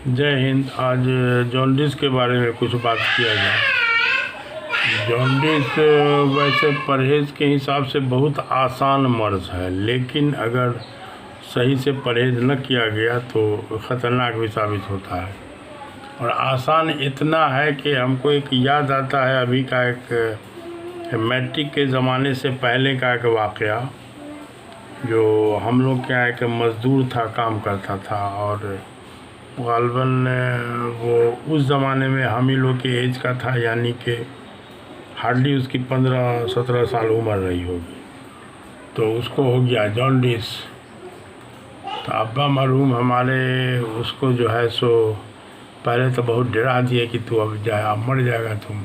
जय हिंद। आज जॉन्डिस के बारे में कुछ बात किया जाए। जॉन्डिस वैसे परहेज़ के हिसाब से बहुत आसान मर्ज़ है, लेकिन अगर सही से परहेज़ न किया गया तो ख़तरनाक भी साबित होता है। और आसान इतना है कि हमको एक याद आता है अभी का एक मैट्रिक के ज़माने से पहले का एक वाक़या। जो हम लोग के यहाँ एक मज़दूर था, काम करता था, और ग़ालिबन वो उस ज़माने में हम ही लोग के एज का था, यानी कि हार्डली उसकी 15-17 साल उम्र रही होगी। तो उसको हो गया जॉन्डिस। तो अब्बा मरहूम हमारे उसको जो है सो पहले तो बहुत डरा दिए कि तू अब मर जाएगा तुम।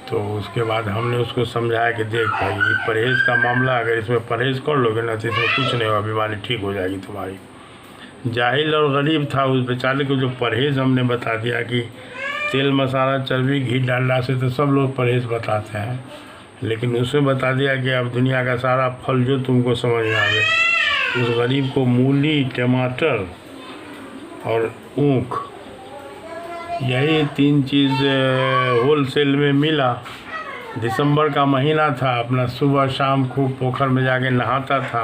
तो उसके बाद हमने उसको समझाया कि देख भाई, ये परहेज़ का मामला, अगर इसमें परहेज़ कर लोगे ना तो इसमें कुछ नहीं होगा, बीमारी ठीक हो जाएगी तुम्हारी। जाहिल और गरीब था उस बेचारे को, जो परहेज़ हमने बता दिया कि तेल मसाला चर्बी घी डालडा से तो सब लोग परहेज़ बताते हैं, लेकिन उसमें बता दिया कि अब दुनिया का सारा फल जो तुमको समझ में आवे। उस गरीब को मूली, टमाटर और ऊख, यही 3 चीज़ होल सेल में मिला। दिसंबर का महीना था, अपना सुबह शाम खूब पोखर में जाके नहाता था,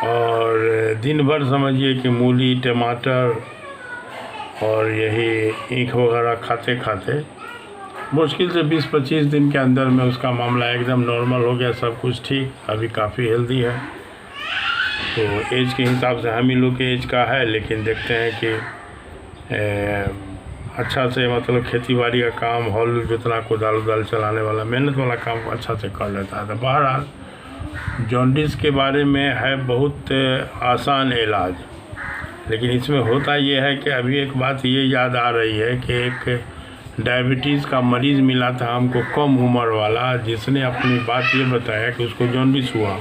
और दिन भर समझिए कि मूली, टमाटर और यही ईख वगैरह खाते खाते मुश्किल से 20-25 दिन के अंदर में उसका मामला एकदम नॉर्मल हो गया, सब कुछ ठीक। अभी काफ़ी हेल्दी है। तो एज के हिसाब से हम ही लोग के एज का है, लेकिन देखते हैं कि अच्छा से मतलब खेती बाड़ी का काम, हॉल जोतना, कोदाल उदाल चलाने वाला, मेहनत वाला काम अच्छा से कर लेता है। तो बहरहाल जॉन्डिस के बारे में है बहुत आसान इलाज, लेकिन इसमें होता ये है कि अभी एक बात ये याद आ रही है कि एक डायबिटीज़ का मरीज़ मिला था हमको, कम उम्र वाला, जिसने अपनी बात ये बताया कि उसको जॉन्डिस हुआ।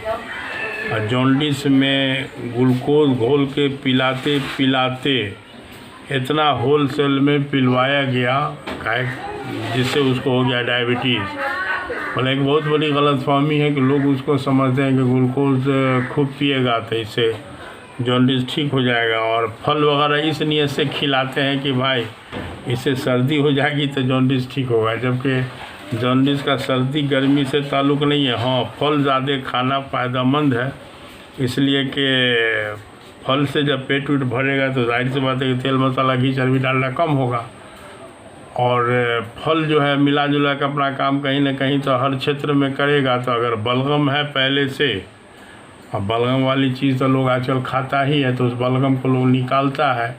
और जॉन्डिस में ग्लूकोज घोल के पिलाते पिलाते इतना होल सेल में पिलवाया गया जिससे उसको हो गया डायबिटीज़। मतलब एक बहुत बड़ी गलतफहमी है कि लोग उसको समझते हैं कि ग्लूकोज खूब पिएगा तो इससे जॉन्डिस ठीक हो जाएगा, और फल वगैरह इस नीयत से खिलाते हैं कि भाई इससे सर्दी हो जाएगी तो जॉन्डिस ठीक होगा, जबकि जॉन्डिस का सर्दी गर्मी से ताल्लुक़ नहीं है। हाँ, फल ज़्यादा खाना फ़ायदेमंद है, इसलिए कि फल से जब पेट वेट भरेगा तो जाहिर सी बात है कि तेल मसाला घी चर्बी डालना कम होगा। और फल जो है मिला जुला के अपना काम कहीं ना कहीं तो हर क्षेत्र में करेगा। तो अगर बलगम है पहले से, और बलगम वाली चीज़ तो लोग आजकल खाता ही है, तो उस बलगम को लोग निकालता है,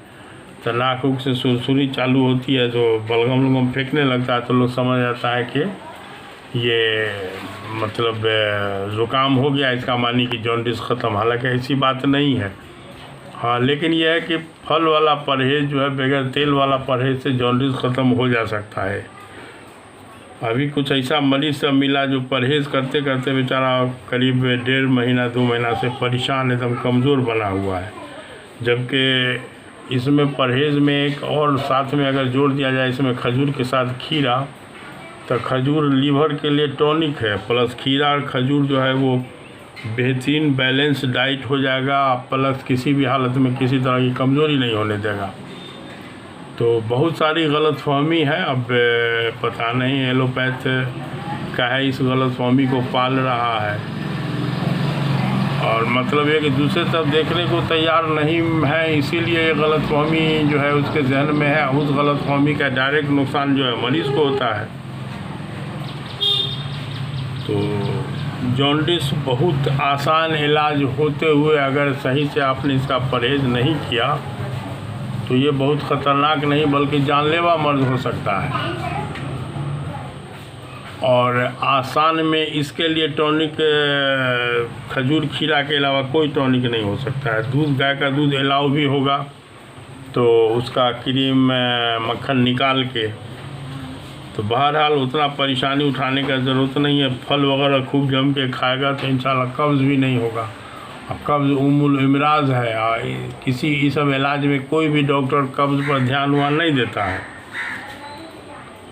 तो नाक उक से सुरसुरी चालू होती है, तो बलगम उलगम फेंकने लगता है, तो लोग समझ जाता है कि ये मतलब ज़ुकाम हो गया, इसका मानी कि जॉन्डिस ख़त्म। हालांकि ऐसी बात नहीं है। हाँ, लेकिन यह है कि फल वाला परहेज़ जो है, बगैर तेल वाला परहेज़ से जॉन्डिस ख़त्म हो जा सकता है। अभी कुछ ऐसा मरीज़ सब मिला जो परहेज़ करते करते बेचारा करीब 1.5 महीना 2 महीना से परेशान, एकदम कमज़ोर बना हुआ है। जबकि इसमें परहेज़ में एक और साथ में अगर जोड़ दिया जाए, इसमें खजूर के साथ खीरा, तो खजूर लीवर के लिए टॉनिक है, प्लस खीरा और खजूर जो है वो बेहतरीन बैलेंस डाइट हो जाएगा, प्लस किसी भी हालत में किसी तरह की कमज़ोरी नहीं होने देगा। तो बहुत सारी गलतफहमी है। अब पता नहीं एलोपैथ का है इस गलतफहमी को पाल रहा है, और मतलब ये कि दूसरे तरफ देखने को तैयार नहीं है, इसीलिए ये गलतफहमी जो है उसके जहन में है। उस गलतफहमी का डायरेक्ट नुकसान जो है मरीज़ को होता है। तो जॉन्डिस बहुत आसान इलाज होते हुए अगर सही से आपने इसका परहेज़ नहीं किया तो ये बहुत ख़तरनाक नहीं बल्कि जानलेवा मर्ज़ हो सकता है। और आसान में इसके लिए टॉनिक खजूर खीरा के अलावा कोई टॉनिक नहीं हो सकता है। दूध, गाय का दूध अलाउ भी होगा तो उसका क्रीम मक्खन निकाल के, तो बहरहाल उतना परेशानी उठाने का ज़रूरत नहीं है। फल वगैरह खूब जम के खाएगा तो इंशाल्लाह कब्ज़ भी नहीं होगा। अब कब्ज़ उम्मुल इमराज़ है, किसी इस सब इलाज में कोई भी डॉक्टर कब्ज़ पर ध्यान हुआ नहीं देता है,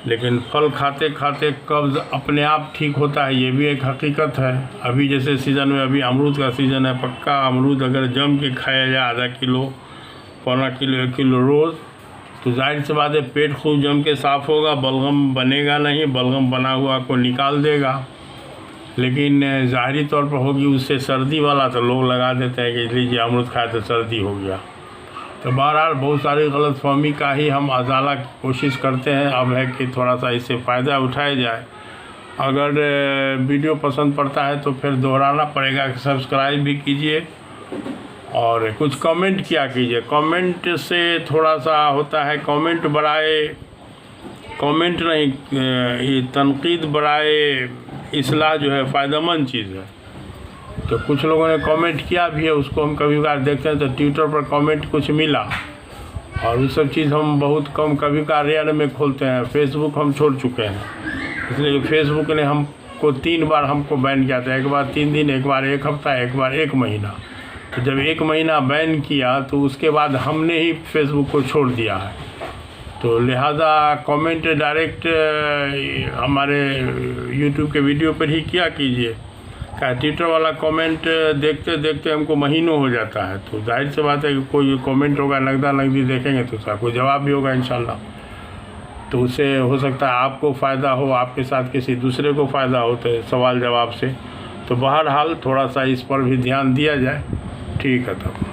लेकिन फल खाते खाते कब्ज़ अपने आप ठीक होता है, ये भी एक हकीकत है। अभी जैसे सीज़न में अभी अमरूद का सीज़न है, पक्का अमरूद अगर जम के खाया जाए आधा किलो पौना किलो 1 किलो रोज़, तो जाहिर सी बात है पेट खूब जम के साफ़ होगा, बलगम बनेगा नहीं, बलगम बना हुआ को निकाल देगा। लेकिन ज़ाहरी तौर पर होगी उससे सर्दी वाला, तो लोग लगा देते हैं कि लीजिए अमरूद खाए तो सर्दी हो गया। तो बहरहाल बहुत सारी गलतफहमी का ही हम अजाला की कोशिश करते हैं। अब है कि थोड़ा सा इससे फ़ायदा उठाया जाए। अगर वीडियो पसंद पड़ता है तो फिर दोहराना पड़ेगा कि सब्सक्राइब भी कीजिए और कुछ कमेंट किया कीजिए। कमेंट से थोड़ा सा होता है, कमेंट बढ़ाए, कमेंट नहीं, ये तनकीद बढ़ाए इस्लाह जो है फ़ायदेमंद चीज़ है। तो कुछ लोगों ने कमेंट किया भी है, उसको हम कभी बार देखते हैं तो ट्विटर पर कमेंट कुछ मिला, और वो सब चीज़ हम बहुत कम कभी का रेयर में खोलते हैं। फेसबुक हम छोड़ चुके हैं, इसलिए फेसबुक ने हमको 3 बार हमको बैन किया था। एक बार 3 दिन, एक बार 1 हफ्ता, एक बार 1 महीना। तो जब 1 महीना बैन किया तो उसके बाद हमने ही फेसबुक को छोड़ दिया है। तो लिहाजा कमेंट डायरेक्ट हमारे यूट्यूब के वीडियो पर ही किया कीजिए। क्या ट्विटर वाला कमेंट देखते देखते हमको महीनों हो जाता है। तो जाहिर सी बात है कि कोई कमेंट होगा, नगदा नगदी देखेंगे तो उसका कोई जवाब भी होगा इंशाल्लाह। तो उससे हो सकता है आपको फ़ायदा हो, आपके साथ किसी दूसरे को फ़ायदा हो तो सवाल जवाब से। तो बहरहाल थोड़ा सा इस पर भी ध्यान दिया जाए। ठीक है तब।